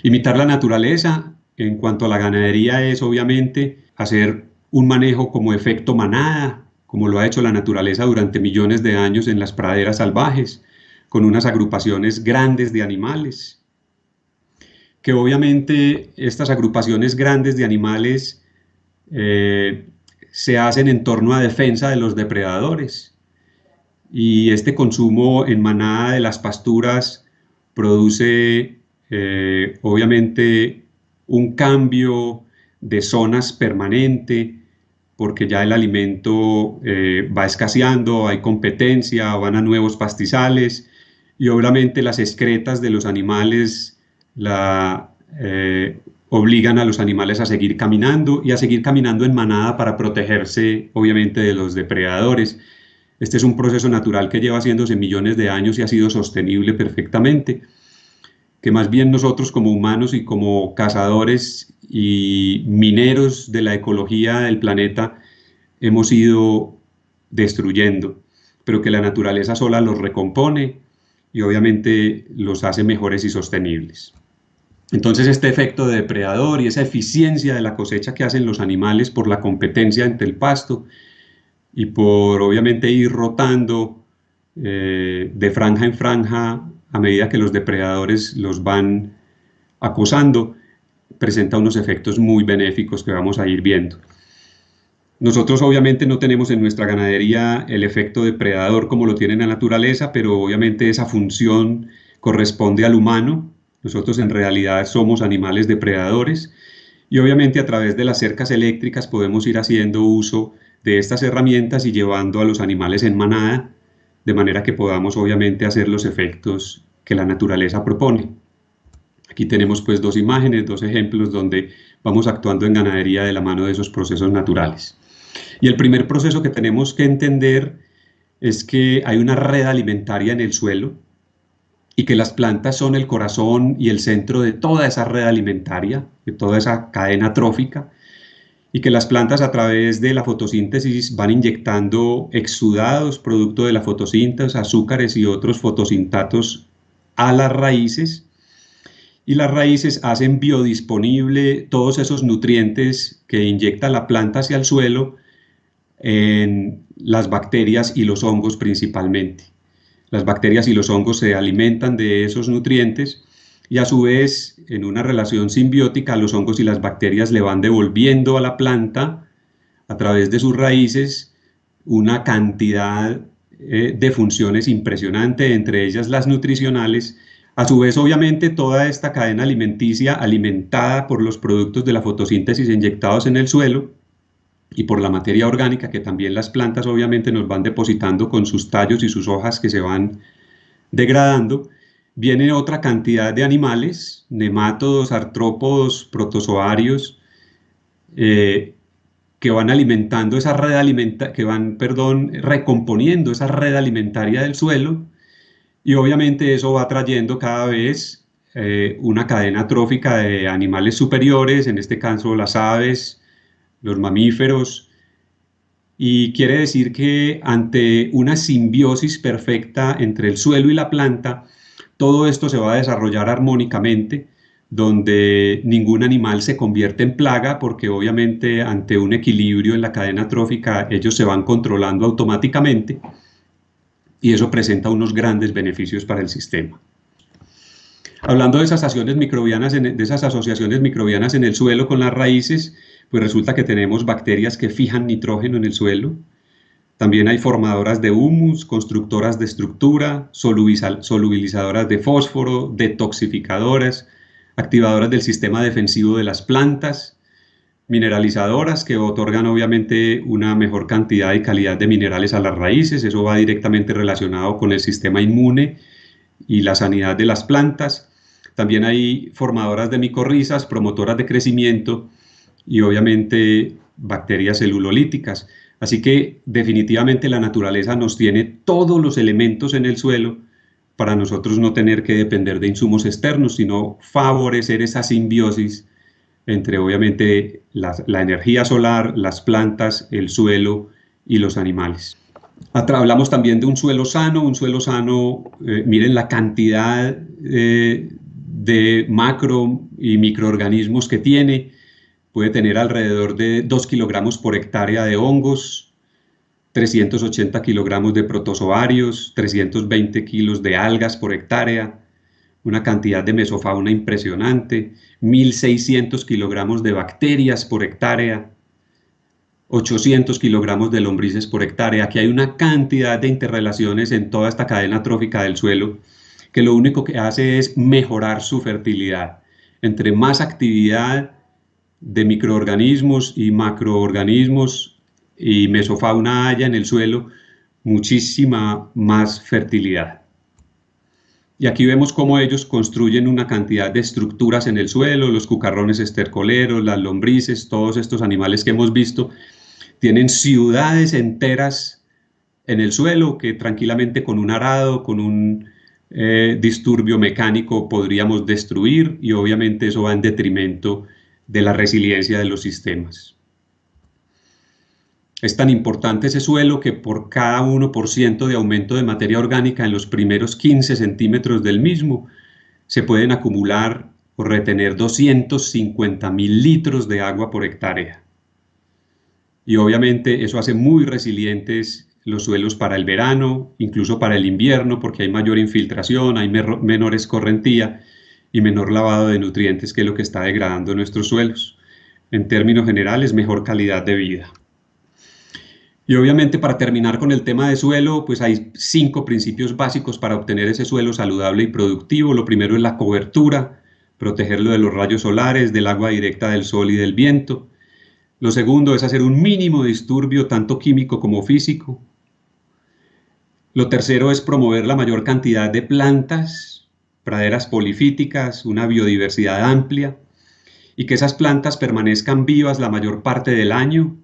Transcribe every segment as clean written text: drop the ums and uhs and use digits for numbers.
Imitar la naturaleza en cuanto a la ganadería es obviamente hacer un manejo como efecto manada, como lo ha hecho la naturaleza durante millones de años en las praderas salvajes, con unas agrupaciones grandes de animales, que obviamente estas agrupaciones grandes de animales se hacen en torno a defensa de los depredadores. Y este consumo en manada de las pasturas produce obviamente un cambio de zonas permanente, porque ya el alimento va escaseando, hay competencia, van a nuevos pastizales y obviamente las excretas de los animales obligan a los animales a seguir caminando y a seguir caminando en manada para protegerse obviamente de los depredadores. Este es un proceso natural que lleva haciéndose millones de años y ha sido sostenible perfectamente, que más bien nosotros como humanos y como cazadores y mineros de la ecología del planeta hemos ido destruyendo, pero que la naturaleza sola los recompone y obviamente los hace mejores y sostenibles. Entonces este efecto de depredador y esa eficiencia de la cosecha que hacen los animales por la competencia entre el pasto y por obviamente ir rotando de franja en franja a medida que los depredadores los van acosando, presenta unos efectos muy benéficos que vamos a ir viendo. Nosotros obviamente no tenemos en nuestra ganadería el efecto depredador como lo tiene la naturaleza, pero obviamente esa función corresponde al humano. Nosotros en realidad somos animales depredadores y obviamente a través de las cercas eléctricas podemos ir haciendo uso de estas herramientas y llevando a los animales en manada, de manera que podamos obviamente hacer los efectos que la naturaleza propone. Aquí tenemos pues dos imágenes, dos ejemplos donde vamos actuando en ganadería de la mano de esos procesos naturales. Y el primer proceso que tenemos que entender es que hay una red alimentaria en el suelo y que las plantas son el corazón y el centro de toda esa red alimentaria, de toda esa cadena trófica, y que las plantas a través de la fotosíntesis van inyectando exudados producto de la fotosíntesis, azúcares y otros fotosintatos a las raíces, y las raíces hacen biodisponible todos esos nutrientes que inyecta la planta hacia el suelo en las bacterias y los hongos principalmente. Las bacterias y los hongos se alimentan de esos nutrientes y a su vez, en una relación simbiótica, los hongos y las bacterias le van devolviendo a la planta a través de sus raíces una cantidad de funciones impresionante, entre ellas las nutricionales. A su vez, obviamente, toda esta cadena alimenticia alimentada por los productos de la fotosíntesis inyectados en el suelo y por la materia orgánica que también las plantas obviamente nos van depositando con sus tallos y sus hojas que se van degradando, viene otra cantidad de animales, nemátodos, artrópodos, protozoarios, que van alimentando esa red recomponiendo esa red alimentaria del suelo, y obviamente eso va trayendo cada vez una cadena trófica de animales superiores, en este caso las aves, los mamíferos, y quiere decir que ante una simbiosis perfecta entre el suelo y la planta, todo esto se va a desarrollar armónicamente, donde ningún animal se convierte en plaga, porque obviamente ante un equilibrio en la cadena trófica ellos se van controlando automáticamente y eso presenta unos grandes beneficios para el sistema. Hablando de esas asociaciones microbianas en el suelo con las raíces, pues resulta que tenemos bacterias que fijan nitrógeno en el suelo. También hay formadoras de humus, constructoras de estructura, solubilizadoras de fósforo, detoxificadoras, activadoras del sistema defensivo de las plantas, mineralizadoras que otorgan obviamente una mejor cantidad y calidad de minerales a las raíces. Eso va directamente relacionado con el sistema inmune y la sanidad de las plantas. También hay formadoras de micorrizas, promotoras de crecimiento y obviamente bacterias celulolíticas. Así que definitivamente la naturaleza nos tiene todos los elementos en el suelo para nosotros no tener que depender de insumos externos, sino favorecer esa simbiosis entre obviamente la energía solar, las plantas, el suelo y los animales. Hablamos también de un suelo sano, miren la cantidad de de macro y microorganismos que tiene. Puede tener alrededor de 2 kilogramos por hectárea de hongos, 380 kilogramos de protozoarios, 320 kilos de algas por hectárea, una cantidad de mesofauna impresionante, 1.600 kilogramos de bacterias por hectárea, 800 kilogramos de lombrices por hectárea. Aquí hay una cantidad de interrelaciones en toda esta cadena trófica del suelo que lo único que hace es mejorar su fertilidad. Entre más actividad de microorganismos y macroorganismos y mesofauna haya en el suelo, muchísima más fertilidad. Y aquí vemos cómo ellos construyen una cantidad de estructuras en el suelo, los cucarrones estercoleros, las lombrices, todos estos animales que hemos visto, tienen ciudades enteras en el suelo que tranquilamente con un arado, con un disturbio mecánico podríamos destruir, y obviamente eso va en detrimento de la resiliencia de los sistemas. Es tan importante ese suelo que por cada 1% de aumento de materia orgánica en los primeros 15 centímetros del mismo, se pueden acumular o retener 250.000 litros de agua por hectárea. Y obviamente eso hace muy resilientes los suelos para el verano, incluso para el invierno, porque hay mayor infiltración, hay menor escorrentía y menor lavado de nutrientes, que es lo que está degradando nuestros suelos. En términos generales, mejor calidad de vida. Y obviamente, para terminar con el tema de suelo, pues hay 5 principios básicos para obtener ese suelo saludable y productivo. Lo primero es la cobertura, protegerlo de los rayos solares, del agua directa del sol y del viento. Lo segundo es hacer un mínimo disturbio, tanto químico como físico. Lo tercero es promover la mayor cantidad de plantas, praderas polifíticas, una biodiversidad amplia, y que esas plantas permanezcan vivas la mayor parte del año.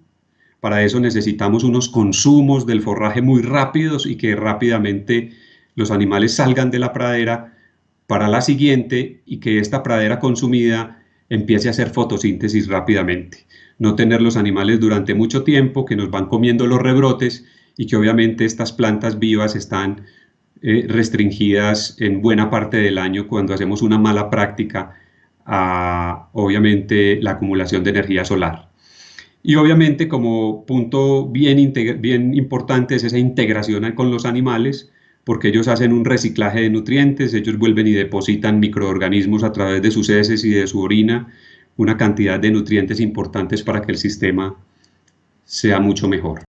Para eso necesitamos unos consumos del forraje muy rápidos y que rápidamente los animales salgan de la pradera para la siguiente, y que esta pradera consumida empiece a hacer fotosíntesis rápidamente. No tener los animales durante mucho tiempo que nos van comiendo los rebrotes, y que obviamente estas plantas vivas están restringidas en buena parte del año cuando hacemos una mala práctica a, obviamente, la acumulación de energía solar. Y obviamente, como punto bien importante, es esa integración con los animales, porque ellos hacen un reciclaje de nutrientes, ellos vuelven y depositan microorganismos a través de sus heces y de su orina, una cantidad de nutrientes importantes para que el sistema sea mucho mejor.